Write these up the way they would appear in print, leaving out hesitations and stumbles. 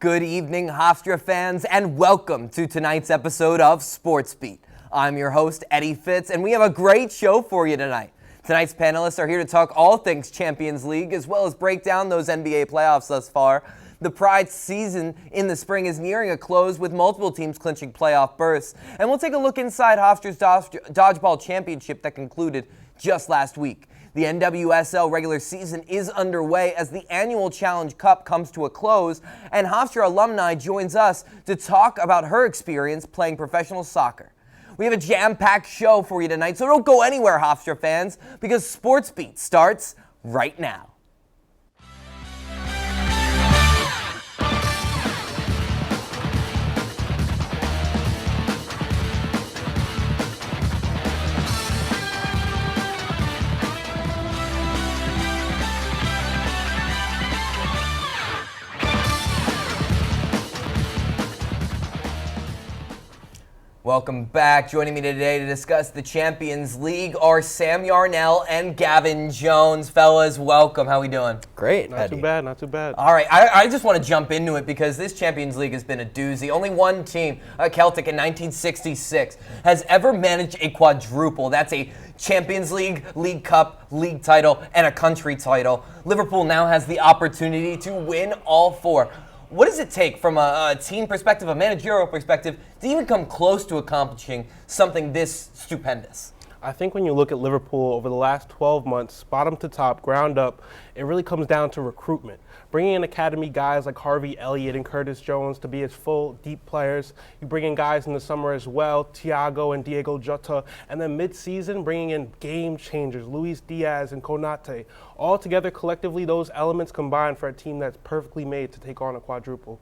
Good evening, Hofstra fans, and welcome to tonight's episode of Sports Beat. I'm your host, Eddie Fitz, and we have a great show for you tonight. Tonight's panelists are here to talk all things Champions League, as well as break down those NBA playoffs thus far. The Pride season in the spring is nearing a close, with multiple teams clinching playoff berths. And we'll take a look inside Hofstra's Dodgeball Championship that concluded just last week. The NWSL regular season is underway as the annual Challenge Cup comes to a close, and Hofstra alumni joins us to talk about her experience playing professional soccer. We have a jam-packed show for you tonight, so don't go anywhere, Hofstra fans, because Sports Beat starts right now. Welcome back. Joining me today to discuss the Champions League are Sam Yarnell and Gavin Jones. Fellas, welcome. How we doing? Great. Not too bad, not too bad. All right, I just want to jump into it because this Champions League has been a doozy. Only one team, Celtic in 1966, has ever managed a quadruple. That's a Champions League, League Cup, league title, and a country title. Liverpool now has the opportunity to win all four. What does it take from a team perspective, a managerial perspective, to even come close to accomplishing something this stupendous? I think when you look at Liverpool over the last 12 months, bottom to top, ground up, it really comes down to recruitment. Bringing in academy guys like Harvey Elliott and Curtis Jones to be as full, deep players. You bring in guys in the summer as well, Thiago and Diego Jota. And then mid-season, bringing in game changers, Luis Diaz and Konate. All together, collectively, those elements combine for a team that's perfectly made to take on a quadruple.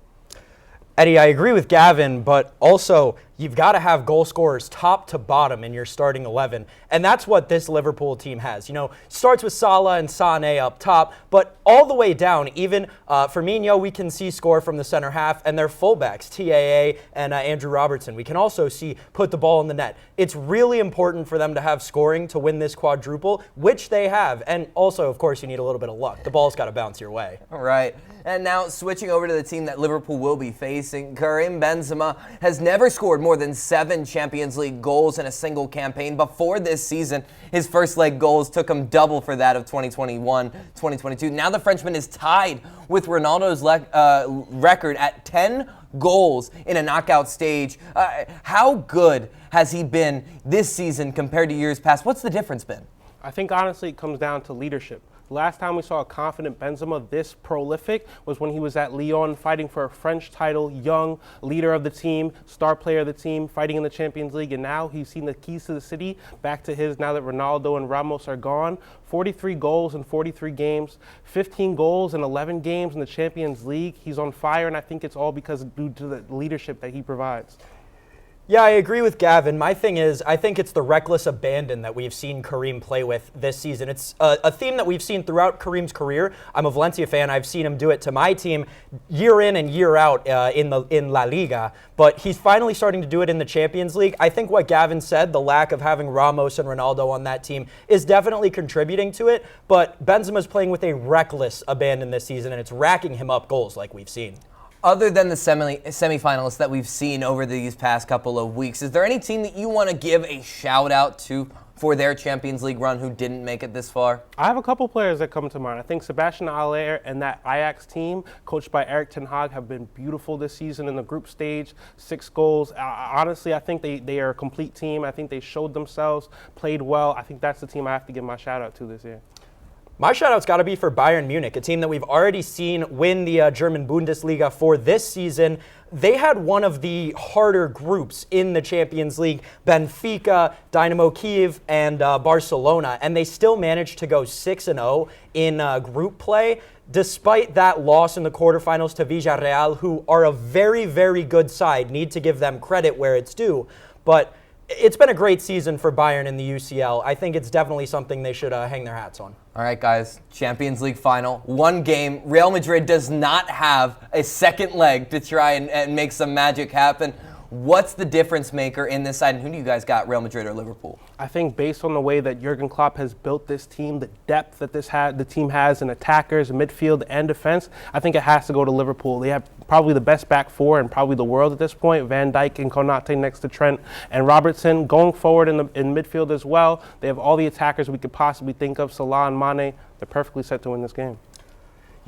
Eddie, I agree with Gavin, but also you've got to have goal scorers top to bottom in your starting 11, and that's what this Liverpool team has. You know, starts with Salah and Sané up top, but all the way down, even Firmino, we can see score from the center half, and their fullbacks, TAA and Andrew Robertson, we can also see put the ball in the net. It's really important for them to have scoring to win this quadruple, which they have, and also, of course, you need a little bit of luck. The ball's got to bounce your way. All right, and now switching over to the team that Liverpool will be facing, Karim Benzema has never scored more than 7 Champions League goals in a single campaign. Before this season, his first leg goals took him double for that of 2021-2022. Now the Frenchman is tied with Ronaldo's record at 10 goals in a knockout stage. How good has he been this season compared to years past? What's the difference been? I think, honestly, it comes down to leadership. Last time we saw a confident Benzema this prolific was when he was at Lyon fighting for a French title, young, leader of the team, star player of the team, fighting in the Champions League, and now he's seen the keys to the city back to his now that Ronaldo and Ramos are gone. 43 goals in 43 games, 15 goals in 11 games in the Champions League. He's on fire, and I think it's all because due to the leadership that he provides. Yeah, I agree with Gavin. My thing is, I think it's the reckless abandon that we've seen Karim play with this season. It's a theme that we've seen throughout Karim's career. I'm a Valencia fan. I've seen him do it to my team year in and year out in La Liga. But he's finally starting to do it in the Champions League. I think what Gavin said, the lack of having Ramos and Ronaldo on that team, is definitely contributing to it. But Benzema's playing with a reckless abandon this season, and it's racking him up goals like we've seen. Other than the semifinalists that we've seen over these past couple of weeks, is there any team that you want to give a shout out to for their Champions League run who didn't make it this far? I have a couple players that come to mind. I think Sebastian Haller and that Ajax team, coached by Erik ten Hag, have been beautiful this season in the group stage. 6 goals. Honestly, I think they are a complete team. I think they showed themselves, played well. I think that's the team I have to give my shout out to this year. My shout-out's got to be for Bayern Munich, a team that we've already seen win the German Bundesliga for this season. They had one of the harder groups in the Champions League, Benfica, Dynamo Kiev, and Barcelona, and they still managed to go 6-0 in group play, despite that loss in the quarterfinals to Villarreal, who are a very, very good side. Need to give them credit where it's due, but it's been a great season for Bayern in the UCL. I think it's definitely something they should hang their hats on. All right, guys, Champions League final, one game. Real Madrid does not have a second leg to try and make some magic happen. What's the difference maker in this side, and who do you guys got, Real Madrid or Liverpool? I think based on the way that Jurgen Klopp has built this team, the depth that the team has in attackers, midfield, and defense, I think it has to go to Liverpool. They have probably the best back four in probably the world at this point. Van Dijk and Konate next to Trent and Robertson. Going forward in midfield as well, they have all the attackers we could possibly think of, Salah and Mane. They're perfectly set to win this game.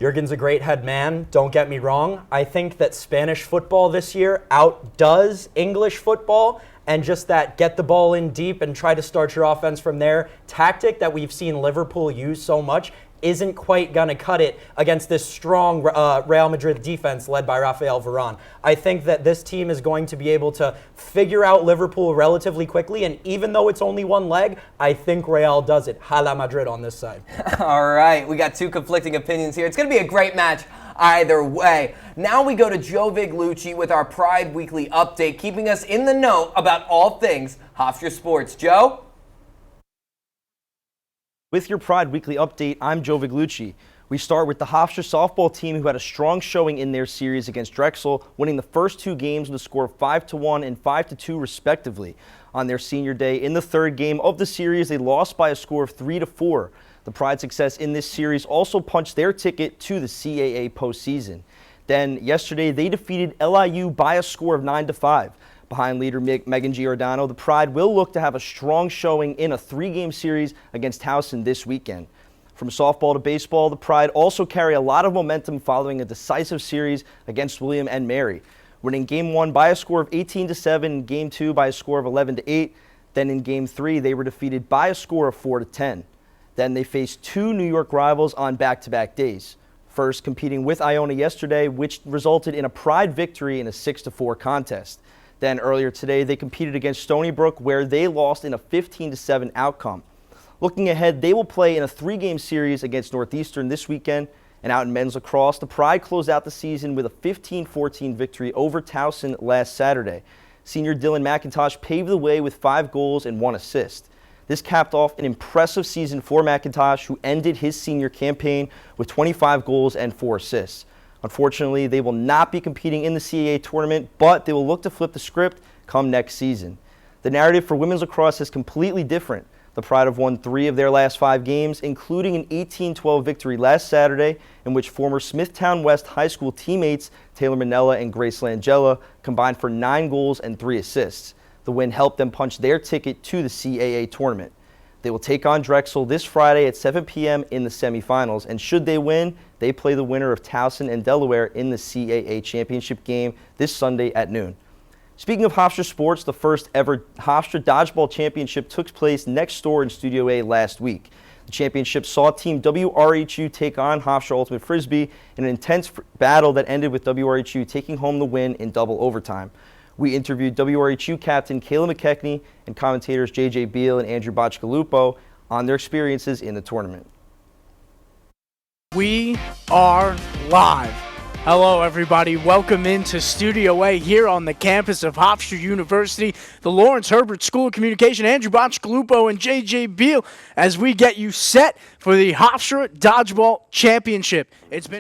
Jurgen's a great head man, don't get me wrong. I think that Spanish football this year outdoes English football, and just that get the ball in deep and try to start your offense from there tactic that we've seen Liverpool use so much isn't quite going to cut it against this strong Real Madrid defense led by Rafael Varane. I think that this team is going to be able to figure out Liverpool relatively quickly, and even though it's only one leg, I think Real does it. Hala Madrid on this side. All right, we got two conflicting opinions here. It's going to be a great match either way. Now we go to Joe Viglucci with our Pride Weekly update, keeping us in the know about all things Hofstra sports. Joe? With your Pride Weekly update, I'm Joe Viglucci. We start with the Hofstra softball team, who had a strong showing in their series against Drexel, winning the first two games with a score of 5-1 and 5-2 respectively. On their senior day, in the third game of the series, they lost by a score of 3-4. The Pride success in this series also punched their ticket to the CAA postseason. Then yesterday, they defeated LIU by a score of 9-5. Behind leader Megan Giordano, the Pride will look to have a strong showing in a three-game series against Towson this weekend. From softball to baseball, the Pride also carry a lot of momentum following a decisive series against William and Mary, winning Game 1 by a score of 18-7 and Game 2 by a score of 11-8. Then in Game 3, they were defeated by a score of 4-10. Then they faced two New York rivals on back-to-back days. First, competing with Iona yesterday, which resulted in a Pride victory in a 6-4 contest. Then earlier today, they competed against Stony Brook, where they lost in a 15-7 outcome. Looking ahead, they will play in a three-game series against Northeastern this weekend. And out in men's lacrosse, the Pride closed out the season with a 15-14 victory over Towson last Saturday. Senior Dylan McIntosh paved the way with 5 goals and 1 assist. This capped off an impressive season for McIntosh, who ended his senior campaign with 25 goals and 4 assists. Unfortunately, they will not be competing in the CAA tournament, but they will look to flip the script come next season. The narrative for women's lacrosse is completely different. The Pride have won 3 of their last 5 games, including an 18-12 victory last Saturday, in which former Smithtown West High School teammates Taylor Manella and Grace Langella combined for 9 goals and 3 assists. The win helped them punch their ticket to the CAA tournament. They will take on Drexel this Friday at 7 p.m. in the semifinals, and should they win, they play the winner of Towson and Delaware in the CAA championship game this Sunday at noon. Speaking of Hofstra sports, the first ever Hofstra Dodgeball Championship took place next door in Studio A last week. The championship saw Team WRHU take on Hofstra Ultimate Frisbee in an intense battle that ended with WRHU taking home the win in double overtime. We interviewed WRHU captain Kayla McKechnie and commentators JJ Beal and Andrew Botchgalupo on their experiences in the tournament. We are live. Hello, everybody. Welcome into Studio A here on the campus of Hofstra University, the Lawrence Herbert School of Communication. Andrew Botchgalupo and JJ Beal as we get you set for the Hofstra Dodgeball Championship.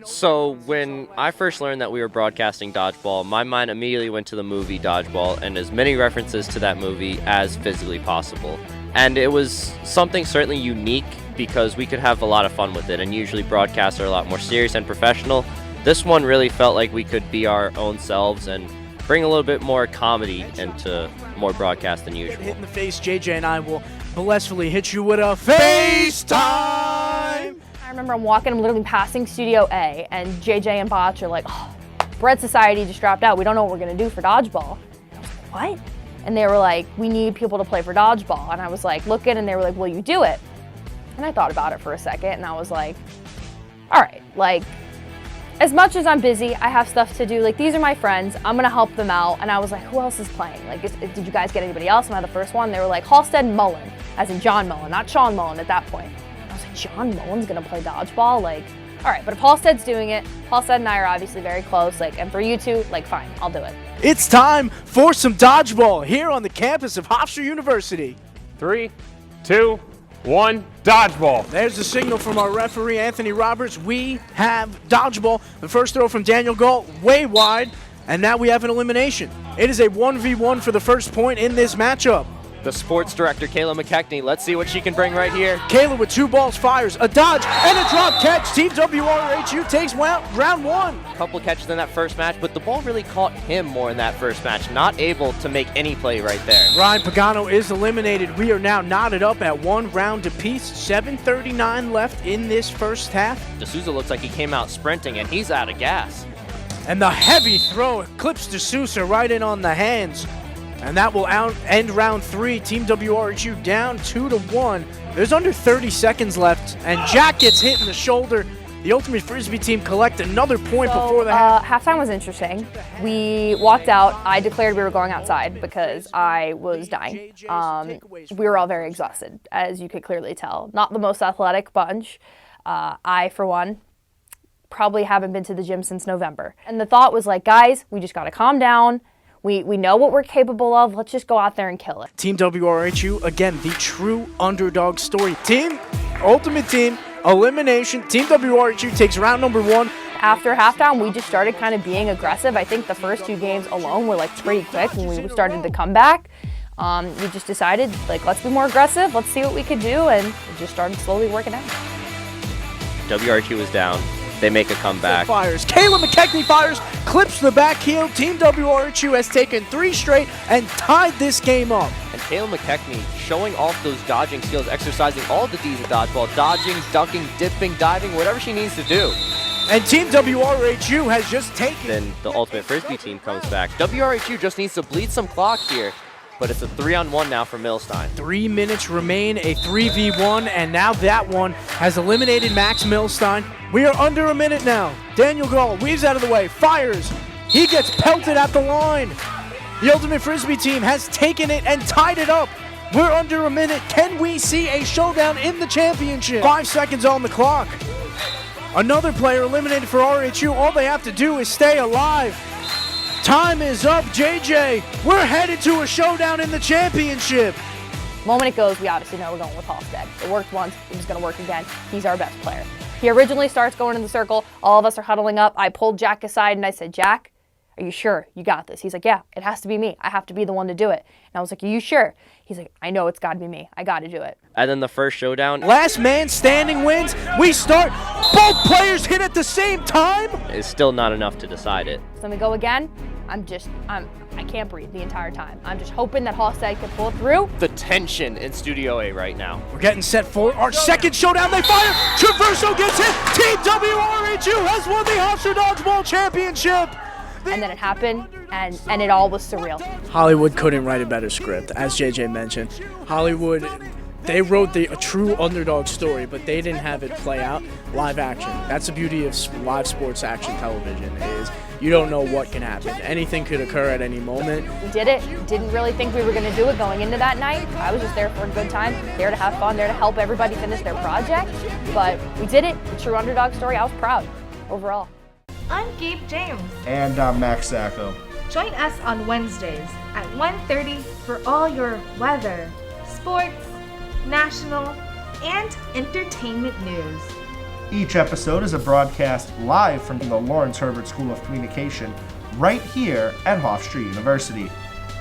So when I first learned that we were broadcasting dodgeball, my mind immediately went to the movie Dodgeball and as many references to that movie as physically possible. And it was something certainly unique because we could have a lot of fun with it, and usually broadcasts are a lot more serious and professional. This one really felt like we could be our own selves and bring a little bit more comedy into more broadcast than usual. Hit in the face, JJ and I will blissfully hit you with a FaceTime! I remember I'm literally passing Studio A, and JJ and Botch are like, oh, Bread Society just dropped out. We don't know what we're going to do for dodgeball. I was like, what? And they were like, we need people to play for dodgeball. And I was like, looking, and they were like, will you do it? And I thought about it for a second, and I was like, all right, like, as much as I'm busy, I have stuff to do. Like, these are my friends. I'm going to help them out. And I was like, who else is playing? Like, did you guys get anybody else? Am I the first one? They were like, Halstead Mullen, as in John Mullen, not Sean Mullen at that point. And I was like, John Mullen's going to play dodgeball? Like, all right, but if Halstead's doing it, Halstead and I are obviously very close. Like, and for you two, like, fine, I'll do it. It's time for some dodgeball here on the campus of Hofstra University. 3, 2, 1, dodgeball. There's the signal from our referee, Anthony Roberts. We have dodgeball. The first throw from Daniel Galt, way wide. And now we have an elimination. It is a 1v1 for the first point in this matchup. The sports director, Kayla McKechnie. Let's see what she can bring right here. Kayla with 2 balls fires, a dodge, and a drop catch. Team WRHU takes round 1. A couple of catches in that first match, but the ball really caught him more in that first match. Not able to make any play right there. Ryan Pagano is eliminated. We are now knotted up at 1 round apiece. 7:39 left in this first half. D'Souza looks like he came out sprinting, and he's out of gas. And the heavy throw clips D'Souza right in on the hands. And that will end round 3. Team WRHU down 2-1. There's under 30 seconds left, and Jack gets hit in the shoulder. The Ultimate Frisbee team collect another point before the half. Halftime was interesting. We walked out. I declared we were going outside because I was dying. We were all very exhausted, as you could clearly tell. Not the most athletic bunch. I, for one, probably haven't been to the gym since November. And the thought was like, guys, we just got to calm down. We know what we're capable of. Let's just go out there and kill it. Team WRHU, again, the true underdog story. Ultimate team, elimination. Team WRHU takes round number 1. After halftime, we just started kind of being aggressive. I think the first 2 games alone were like pretty quick when we started to come back. We just decided, like, let's be more aggressive. Let's see what we could do, and it just started slowly working out. WRHU was down. They make a comeback. Fires. Kayla McKechnie fires, clips the back heel. Team WRHU has taken 3 straight and tied this game up. And Kayla McKechnie showing off those dodging skills, exercising all the D's of dodgeball, dodging, ducking, dipping, diving, whatever she needs to do. And Team WRHU has just taken. Then the Ultimate Frisbee team comes back. WRHU just needs to bleed some clock here, but it's a 3-on-1 now for Milstein. 3 minutes remain, a 3v1, and now that one has eliminated Max Milstein. We are under a minute now. Daniel Gall weaves out of the way, fires. He gets pelted at the line. The Ultimate Frisbee team has taken it and tied it up. We're under a minute. Can we see a showdown in the championship? 5 seconds on the clock. Another player eliminated for RHU. All they have to do is stay alive. Time is up, JJ. We're headed to a showdown in the championship. The moment it goes, we obviously know we're going with Hofstra. It worked once, it was going to work again. He's our best player. He originally starts going in the circle. All of us are huddling up. I pulled Jack aside and I said, Jack, are you sure you got this? He's like, yeah, it has to be me. I have to be the one to do it. And I was like, are you sure? He's like, I know it's got to be me. I got to do it. And then the first showdown. Last man standing wins. We start. Both players hit at the same time. Is still not enough to decide it. So then we go again. I can't breathe the entire time. I'm just hoping that Hofstra can pull through. The tension in Studio A right now. We're getting set for our second showdown. They fire. Traverso gets hit. Team WRHU has won the Hofstra Dodgeball Championship. And then it happened, and it all was surreal. Hollywood couldn't write a better script, as JJ mentioned. Hollywood, they wrote a true underdog story, but they didn't have it play out live action. That's the beauty of live sports action television, is you don't know what can happen. Anything could occur at any moment. We did it. Didn't really think we were going to do it going into that night. I was just there for a good time, there to have fun, there to help everybody finish their project. But we did it. The true underdog story. I was proud overall. I'm Gabe James. And I'm Max Sacco. Join us on Wednesdays at 1:30 for all your weather, sports, national, and entertainment news. Each episode is a broadcast live from the Lawrence Herbert School of Communication right here at Hofstra University.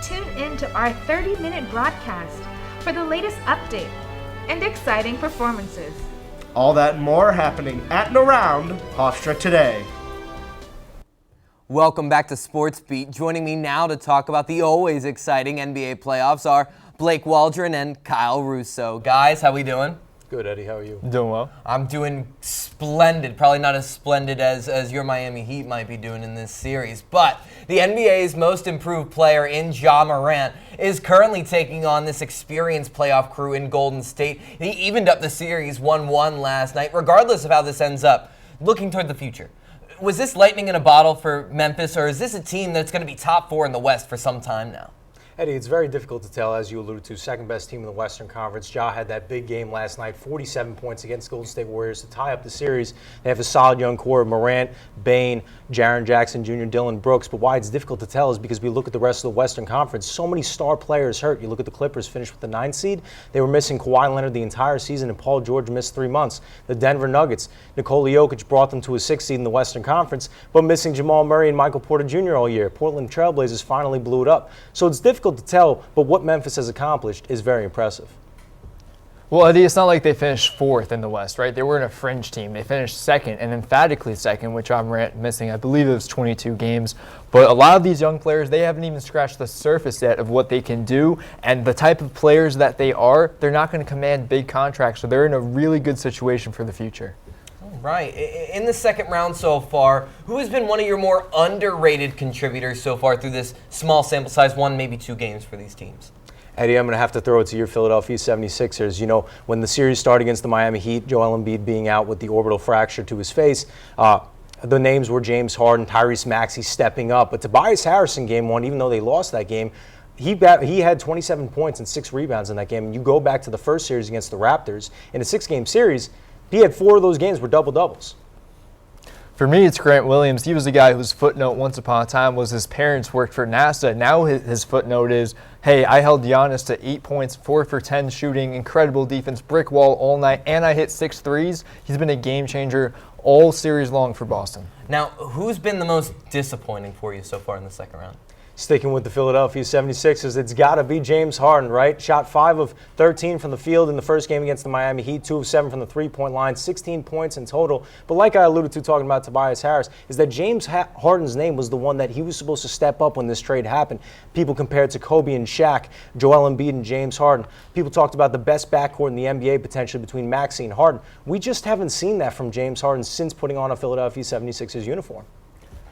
Tune in to our 30-minute broadcast for the latest update and exciting performances. All that and more happening at and around Hofstra today. Welcome back to Sports Beat. Joining me now to talk about the always exciting NBA playoffs are Blake Waldron and Kyle Russo. Guys, how we doing? Good, Eddie. How are you? Doing well. I'm doing splendid. Probably not as splendid as your Miami Heat might be doing in this series. But the NBA's most improved player in Ja Morant is currently taking on this experienced playoff crew in Golden State. They evened up the series 1-1 last night. Regardless of how this ends up, looking toward the future, was this lightning in a bottle for Memphis, or is this a team that's going to be top 4 in the West for some time now? Eddie, it's very difficult to tell, as you alluded to, second best team in the Western Conference. Ja had that big game last night, 47 points against Golden State Warriors to tie up the series. They have a solid young core of Morant, Bane, Jaren Jackson Jr., Dylan Brooks. But why it's difficult to tell is because we look at the rest of the Western Conference, so many star players hurt. You look at the Clippers, finished with the 9th seed. They were missing Kawhi Leonard the entire season, and Paul George missed 3 months. The Denver Nuggets, Nikola Jokic brought them to a 6th seed in the Western Conference, but missing Jamal Murray and Michael Porter Jr. all year. Portland Trailblazers finally blew it up. So it's difficult to tell, but what Memphis has accomplished is very impressive. Well, Eddie, it's not like they finished 4th in the West, right? They weren't a fringe team. They finished 2nd, and emphatically 2nd, with Ja Morant missing, I believe it was 22 games. But a lot of these young players, they haven't even scratched the surface yet of what they can do. And the type of players that they are, they're not going to command big contracts, so they're in a really good situation for the future. Right. In the second round so far, who has been one of your more underrated contributors so far through this small sample size, 1, maybe 2 games for these teams? Eddie, I'm going to have to throw it to your Philadelphia 76ers. You know, when the series started against the Miami Heat, Joel Embiid being out with the orbital fracture to his face, the names were James Harden, Tyrese Maxey stepping up. But Tobias Harris in game 1, even though they lost that game, he had 27 points and 6 rebounds in that game. And you go back to the first series against the Raptors, in a 6-game series, he had 4 of those games were double-doubles. For me, it's Grant Williams. He was the guy whose footnote once upon a time was his parents worked for NASA. Now his footnote is, hey, I held Giannis to 8 points, 4 for 10 shooting, incredible defense, brick wall all night, and I hit 6 threes. He's been a game changer all series long for Boston. Now, who's been the most disappointing for you so far in the second round? Sticking with the Philadelphia 76ers, it's got to be James Harden, right? Shot 5 of 13 from the field in the first game against the Miami Heat, 2 of 7 from the three-point line, 16 points in total. But like I alluded to talking about Tobias Harris, is that James Harden's name was the one that he was supposed to step up when this trade happened. People compared to Kobe and Shaq, Joel Embiid and James Harden. People talked about the best backcourt in the NBA potentially between Maxey and Harden. We just haven't seen that from James Harden since putting on a Philadelphia 76ers uniform.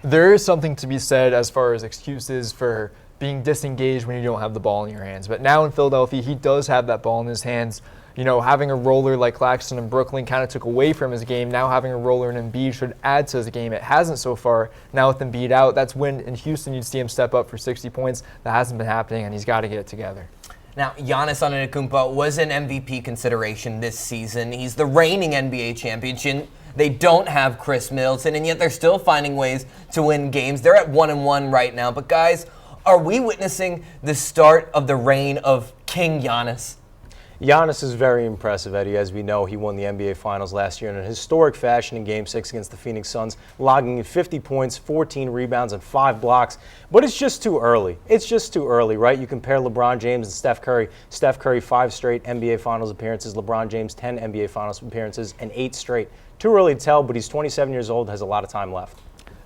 There is something to be said as far as excuses for being disengaged when you don't have the ball in your hands. But now in Philadelphia, he does have that ball in his hands. You know, having a roller like Claxton in Brooklyn kind of took away from his game. Now having a roller in Embiid should add to his game. It hasn't so far. Now with Embiid out, that's when in Houston you'd see him step up for 60 points. That hasn't been happening, and he's got to get it together. Now, Giannis Antetokounmpo was an MVP consideration this season. He's the reigning NBA champion. They don't have Chris Middleton, and yet they're still finding ways to win games. They're at 1-1 right now. But guys, are we witnessing the start of the reign of King Giannis? Giannis is very impressive, Eddie. As we know, he won the NBA Finals last year in a historic fashion in Game 6 against the Phoenix Suns, logging in 50 points, 14 rebounds, and 5 blocks. But it's just too early. It's just too early, right? You compare LeBron James and Steph Curry. Steph Curry, 5 straight NBA Finals appearances. LeBron James, 10 NBA Finals appearances, and 8 straight. Too early to tell, but he's 27 years old, has a lot of time left.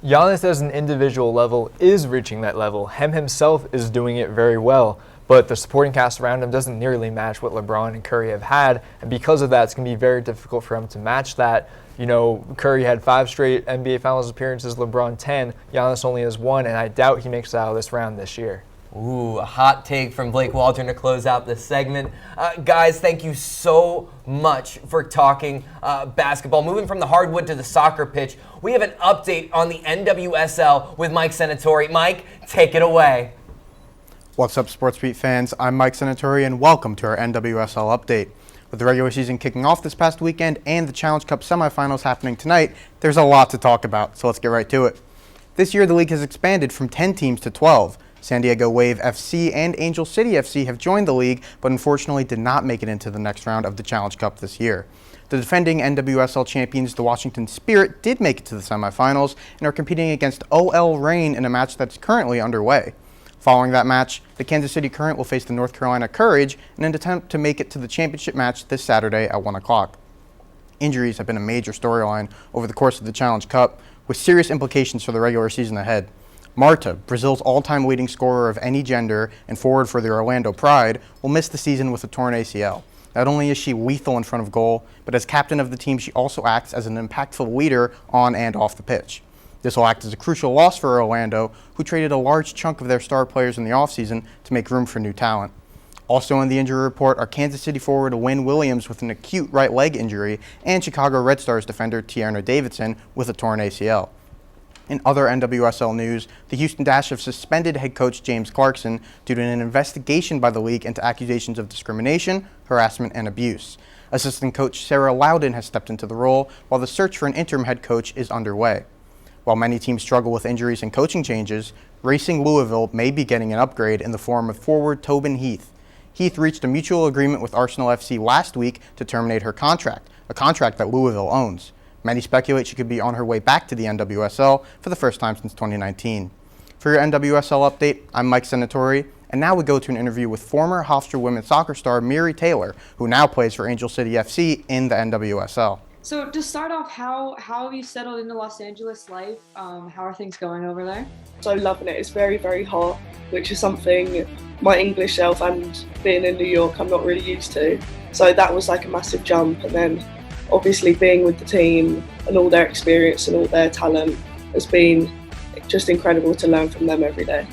Giannis, as an individual level, is reaching that level. Himself is doing it very well. But the supporting cast around him doesn't nearly match what LeBron and Curry have had. And because of that, it's going to be very difficult for him to match that. You know, Curry had 5 straight NBA Finals appearances, LeBron 10. Giannis only has 1, and I doubt he makes it out of this round this year. Ooh, a hot take from Blake Waldron to close out this segment. Guys, thank you so much for talking basketball. Moving from the hardwood to the soccer pitch, we have an update on the NWSL with Mike Senatore. Mike, take it away. What's up, Sports Beat fans? I'm Mike Senatore, and welcome to our NWSL update. With the regular season kicking off this past weekend and the Challenge Cup semifinals happening tonight, there's a lot to talk about, so let's get right to it. This year, the league has expanded from 10 teams to 12. San Diego Wave FC and Angel City FC have joined the league, but unfortunately did not make it into the next round of the Challenge Cup this year. The defending NWSL champions, the Washington Spirit, did make it to the semifinals and are competing against OL Reign in a match that's currently underway. Following that match, the Kansas City Current will face the North Carolina Courage in an attempt to make it to the championship match this Saturday at 1 o'clock. Injuries have been a major storyline over the course of the Challenge Cup, with serious implications for the regular season ahead. Marta, Brazil's all-time leading scorer of any gender and forward for the Orlando Pride, will miss the season with a torn ACL. Not only is she lethal in front of goal, but as captain of the team, she also acts as an impactful leader on and off the pitch. This will act as a crucial loss for Orlando, who traded a large chunk of their star players in the offseason to make room for new talent. Also in the injury report are Kansas City forward Wynn Williams with an acute right leg injury and Chicago Red Stars defender Tierna Davidson with a torn ACL. In other NWSL news, the Houston Dash have suspended head coach James Clarkson due to an investigation by the league into accusations of discrimination, harassment, and abuse. Assistant coach Sarah Loudon has stepped into the role, while the search for an interim head coach is underway. While many teams struggle with injuries and coaching changes, Racing Louisville may be getting an upgrade in the form of forward Tobin Heath. Heath reached a mutual agreement with Arsenal FC last week to terminate her contract, a contract that Louisville owns. Many speculate she could be on her way back to the NWSL for the first time since 2019. For your NWSL update, I'm Mike Senatore, and now we go to an interview with former Hofstra women's soccer star Miri Taylor, who now plays for Angel City FC in the NWSL. So to start off, how have you settled into Los Angeles life? How are things going over there? So loving it. It's very, very hot, which is something my English self and being in New York I'm not really used to. So that was like a massive jump, and then obviously being with the team and all their experience and all their talent has been just incredible to learn from them every day.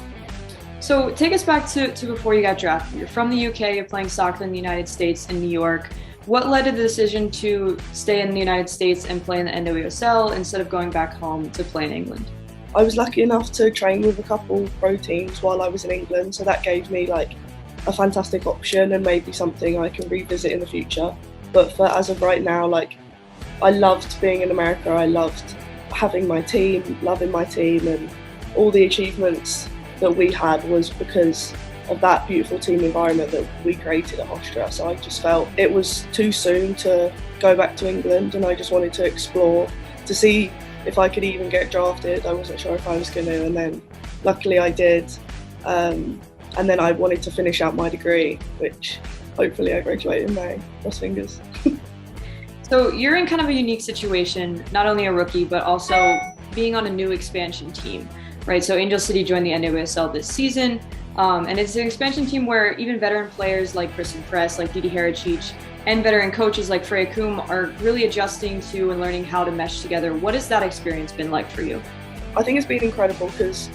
So take us back to before you got drafted. You're from the UK, you're playing soccer in the United States in New York. What led to the decision to stay in the United States and play in the NWSL instead of going back home to play in England? I was lucky enough to train with a couple pro teams while I was in England, so that gave me like a fantastic option and maybe something I can revisit in the future. But for as of right now, like, I loved being in America. I loved having my team, loving my team, and all the achievements that we had was because of that beautiful team environment that we created at Hofstra. So I just felt it was too soon to go back to England, and I just wanted to explore to see if I could even get drafted. I wasn't sure if I was going to, and then luckily I did. And then I wanted to finish out my degree, which hopefully I graduate in May. Cross fingers. So you're in kind of a unique situation, not only a rookie, but also being on a new expansion team, right? So Angel City joined the NWSL this season, and it's an expansion team where even veteran players like Kristen Press, like Didi Haracic, and veteran coaches like Freya Koom are really adjusting to and learning how to mesh together. What has that experience been like for you? I think it's been incredible because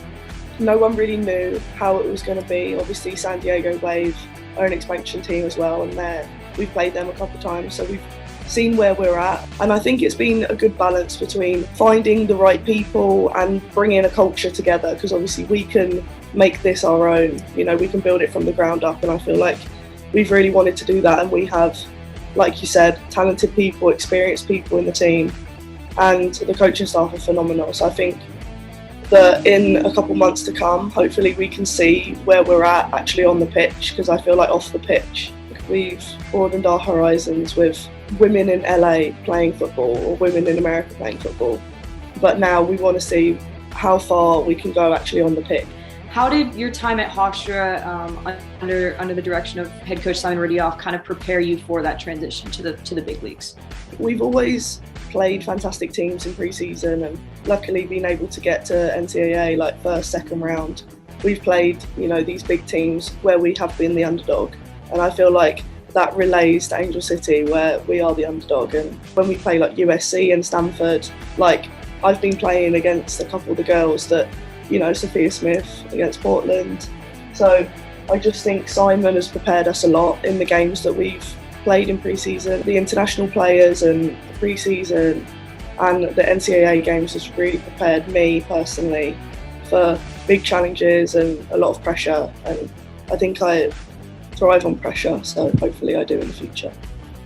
no one really knew how it was going to be. Obviously, San Diego Wave are an expansion team as well, and we've played them a couple of times, so we've seen where we're at. And I think it's been a good balance between finding the right people and bringing a culture together, because obviously we can make this our own. You know, we can build it from the ground up, and I feel like we've really wanted to do that, and we have, like you said, talented people, experienced people in the team, and the coaching staff are phenomenal. So I think that in a couple months to come, hopefully we can see where we're at actually on the pitch, because I feel like off the pitch we've broadened our horizons with women in LA playing football or women in America playing football, but now we want to see how far we can go actually on the pitch. How did your time at Hofstra under the direction of head coach Simon Ridioff kind of prepare you for that transition to the big leagues? We've always played fantastic teams in pre-season, and luckily been able to get to NCAA like first, second round. We've played, you know, these big teams where we have been the underdog, and I feel like that relays to Angel City where we are the underdog. And when we play like USC and Stanford, like I've been playing against a couple of the girls that, you know, Sophia Smith against Portland. So I just think Simon has prepared us a lot in the games that we've played in pre-season. The international players and the pre-season and the NCAA games has really prepared me personally for big challenges and a lot of pressure. And I think I thrive on pressure, so hopefully I do in the future.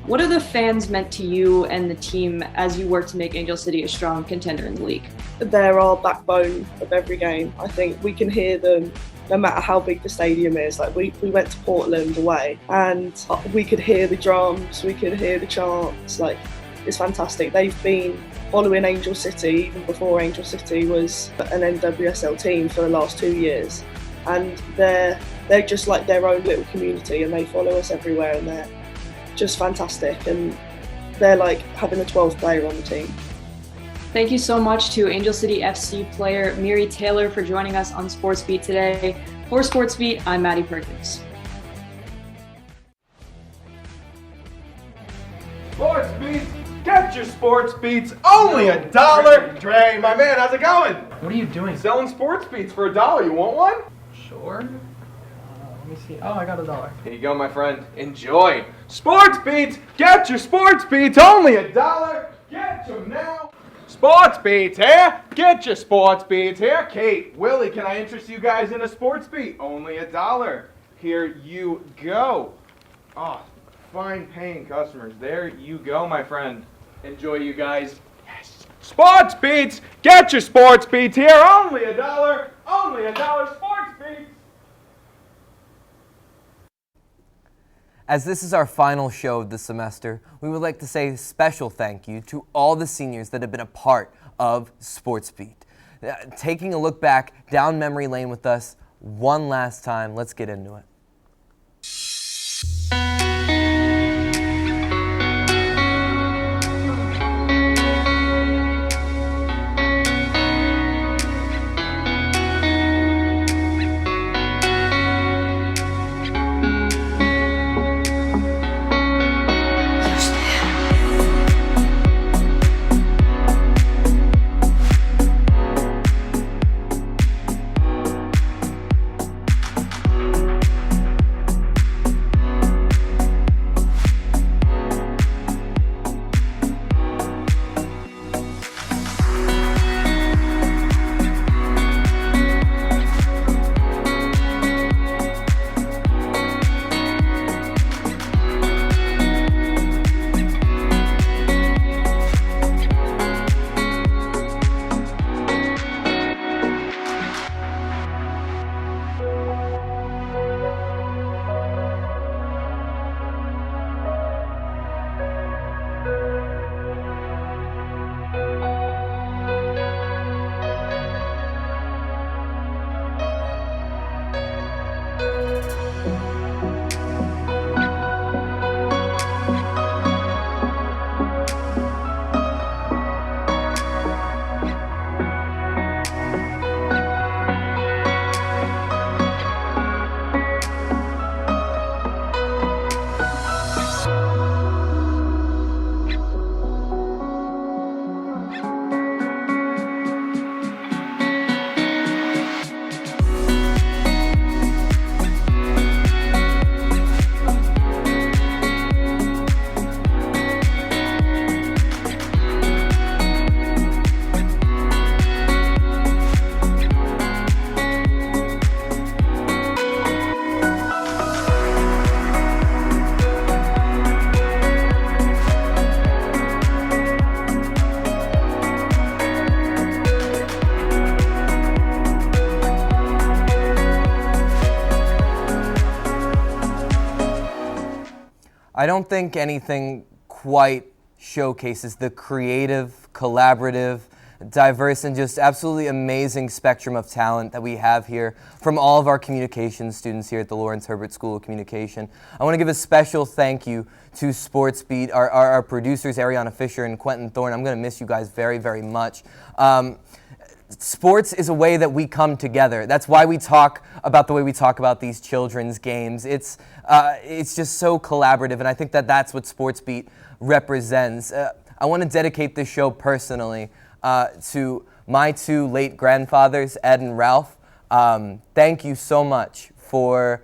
What are the fans meant to you and the team as you work to make Angel City a strong contender in the league? They're our backbone of every game. I think we can hear them no matter how big the stadium is. Like we went to Portland away and we could hear the drums, we could hear the chants. Like, it's fantastic. They've been following Angel City even before Angel City was an NWSL team for the last 2 years. And they're just like their own little community, and they follow us everywhere, and they're just fantastic, and they're like having a 12th player on the team. Thank you so much to Angel City FC player Miri Taylor for joining us on Sports Beat today. For Sports Beat, I'm Maddie Perkins. Sports Beats, get your Sports Beats, only $1. Dre, my man, how's it going? What are you doing? Selling Sports Beats for $1. You want one? Sure. Let me see. Oh, I got $1. Here you go, my friend. Enjoy. Sports Beats, get your Sports Beats, only $1. Get them now. Sports beats here. Get your sports beats here. Kate, Willie, can I interest you guys in a sports beat? Only $1. Here you go. Oh, fine paying customers. There you go, my friend. Enjoy, you guys. Yes. Sports beats. Get your sports beats here. Only $1. Only $1. Sports beats. As this is our final show of the semester, we would like to say a special thank you to all the seniors that have been a part of Sports Beat. Taking a look back down memory lane with us one last time, let's get into it. I don't think anything quite showcases the creative, collaborative, diverse, and just absolutely amazing spectrum of talent that we have here from all of our communications students here at the Lawrence Herbert School of Communication. I want to give a special thank you to Sports Beat, our producers, Arianna, Fischer, and Quentin, Thorne. I'm going to miss you guys very, very much. Sports is a way that we come together. That's why we talk about the way we talk about these children's games. It's just so collaborative, and I think that that's what Sports Beat represents. I want to dedicate this show personally to my two late grandfathers, Ed and Ralph. Thank you so much for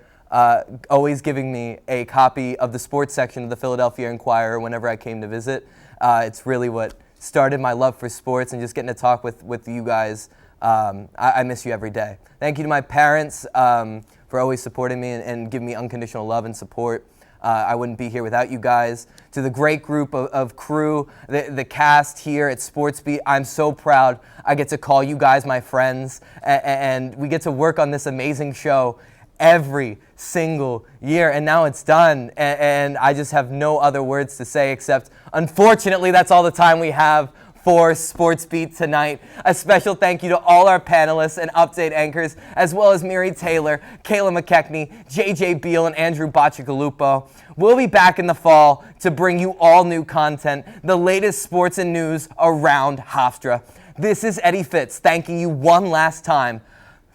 always giving me a copy of the sports section of the Philadelphia Inquirer whenever I came to visit. It's really what started my love for sports, and just getting to talk with you guys. I miss you every day. Thank you to my parents for always supporting me and giving me unconditional love and support. I wouldn't be here without you guys. To the great group of crew, the cast here at Sports Beat, I'm so proud I get to call you guys my friends, and we get to work on this amazing show every single year, and now it's done, and I just have no other words to say except, unfortunately, that's all the time we have for Sports Beat tonight. A special thank you to all our panelists and update anchors, as well as Miri Taylor, Kayla McKechnie, JJ Beal, and Andrew Bacigalupo. We'll be back in the fall to bring you all new content, the latest sports and news around Hofstra. This is Eddie Fitz thanking you one last time.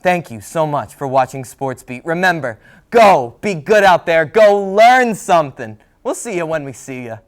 Thank you so much for watching Sports Beat. Remember, go be good out there. Go learn something. We'll see you when we see you.